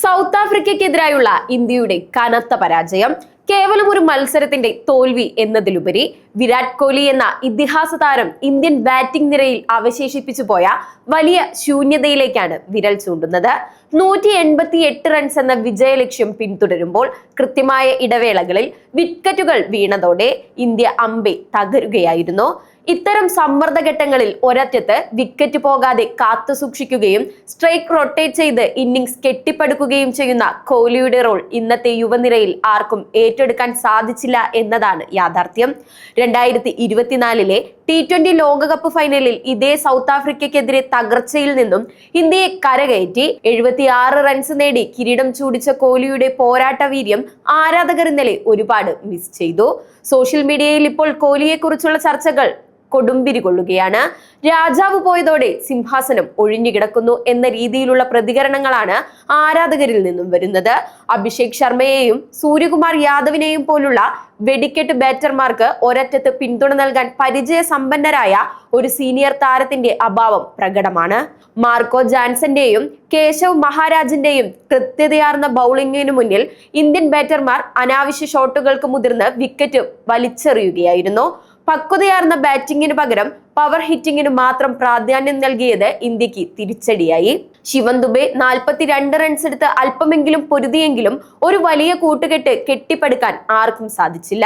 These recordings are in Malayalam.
സൗത്ത് ആഫ്രിക്കയ്ക്കെതിരായുള്ള ഇന്ത്യയുടെ കനത്ത പരാജയം കേവലം ഒരു മത്സരത്തിന്റെ തോൽവി എന്നതിലുപരി വിരാട് കോഹ്ലി എന്ന ഇതിഹാസ താരം ഇന്ത്യൻ ബാറ്റിംഗ് നിരയിൽ അവശേഷിപ്പിച്ചു പോയ വലിയ ശൂന്യതയിലേക്കാണ് വിരൽ ചൂണ്ടുന്നത്. 188 റൺസ് എന്ന വിജയലക്ഷ്യം പിന്തുടരുമ്പോൾ കൃത്യമായ ഇടവേളകളിൽ വിക്കറ്റുകൾ വീണതോടെ ഇന്ത്യ അമ്പെ തകരുകയായിരുന്നു. ഇത്തരം സമ്മർദ്ദഘട്ടങ്ങളിൽ ഒരറ്റത്ത് വിക്കറ്റ് പോകാതെ കാത്തു സൂക്ഷിക്കുകയും സ്ട്രൈക്ക് റൊട്ടേറ്റ് ചെയ്ത് ഇന്നിംഗ്സ് കെട്ടിപ്പടുക്കുകയും ചെയ്യുന്ന കോഹ്ലിയുടെ റോൾ ഇന്നത്തെ യുവനിരയിൽ ആർക്കും ഏറ്റെടുക്കാൻ സാധിച്ചില്ല എന്നതാണ് യാഥാർത്ഥ്യം. 2024 T20 ലോകകപ്പ് ഫൈനലിൽ ഇതേ സൗത്ത് ആഫ്രിക്കയ്ക്കെതിരെ തകർച്ചയിൽ നിന്നും ഇന്ത്യയെ കരകയറ്റി 76 റൺസ് നേടി കിരീടം ചൂടിച്ച കോഹ്ലിയുടെ പോരാട്ട വീര്യം ആരാധകർ ഇന്നലെ ഒരുപാട് മിസ് ചെയ്തു. സോഷ്യൽ മീഡിയയിൽ ഇപ്പോൾ കോഹ്ലിയെ കുറിച്ചുള്ള ചർച്ചകൾ കൊടുമ്പിരി കൊള്ളുകയാണ്. രാജാവ് പോയതോടെ സിംഹാസനം ഒഴിഞ്ഞുകിടക്കുന്നു എന്ന രീതിയിലുള്ള പ്രതികരണങ്ങളാണ് ആരാധകരിൽ നിന്നും വരുന്നത്. അഭിഷേക് ശർമ്മയെയും സൂര്യകുമാർ യാദവിനെയും പോലുള്ള വെടിക്കെട്ട് ബാറ്റർമാർക്ക് ഒരറ്റത്ത് പിന്തുണ നൽകാൻ പരിചയസമ്പന്നരായ ഒരു സീനിയർ താരത്തിന്റെ അഭാവം പ്രകടമാണ്. മാർക്കോ ജാൻസന്റെയും കേശവ് മഹാരാജിന്റെയും കൃത്യതയാർന്ന ബൗളിംഗിനു മുന്നിൽ ഇന്ത്യൻ ബാറ്റർമാർ അനാവശ്യ ഷോട്ടുകൾക്ക് മുതിർന്ന് വിക്കറ്റ് വലിച്ചെറിയുകയായിരുന്നു. പക്വതയാർന്ന ബാറ്റിംഗിന് പകരം പവർ ഹിറ്റിംഗിന് മാത്രം പ്രാധാന്യം നൽകിയത് ഇന്ത്യക്ക് തിരിച്ചടിയായി. ശിവൻ ദുബെ 42 റൺസ് എടുത്ത് അല്പമെങ്കിലും പൊരുതിയെങ്കിലും ഒരു വലിയ കൂട്ടുകെട്ട് കെട്ടിപ്പടുക്കാൻ ആർക്കും സാധിച്ചില്ല.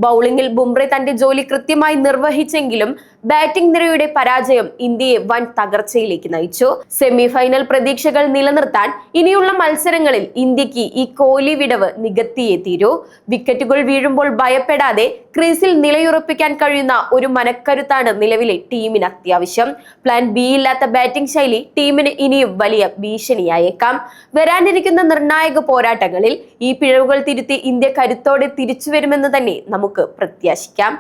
ബൗളിംഗിൽ ബുംറ തന്റെ ജോലി കൃത്യമായി നിർവഹിച്ചെങ്കിലും ബാറ്റിംഗ് നിരയുടെ പരാജയം ഇന്ത്യയെ വൻ തകർച്ചയിലേക്ക് നയിച്ചു. സെമി ഫൈനൽ പ്രതീക്ഷകൾ നിലനിർത്താൻ ഇനിയുള്ള മത്സരങ്ങളിൽ ഇന്ത്യക്ക് ഈ കോഹ്ലി വിടവ് നികത്തിയേ തീരൂ. വിക്കറ്റുകൾ വീഴുമ്പോൾ ഭയപ്പെടാതെ ക്രീസിൽ നിലയുറപ്പിക്കാൻ കഴിയുന്ന ഒരു മനക്കരുത്താണ് നിലവിലെ ടീമിന് അത്യാവശ്യം. പ്ലാൻ ബി ഇല്ലാത്ത ബാറ്റിംഗ് ശൈലി ടീമിന് ഇനിയും വലിയ ഭീഷണിയായേക്കാം. വരാനിരിക്കുന്ന നിർണായക പോരാട്ടങ്ങളിൽ ഈ പിഴവുകൾ തിരുത്തി ഇന്ത്യ കരുത്തോടെ തിരിച്ചു വരുമെന്ന് തന്നെ നമുക്ക് പ്രത്യാശിക്കാം.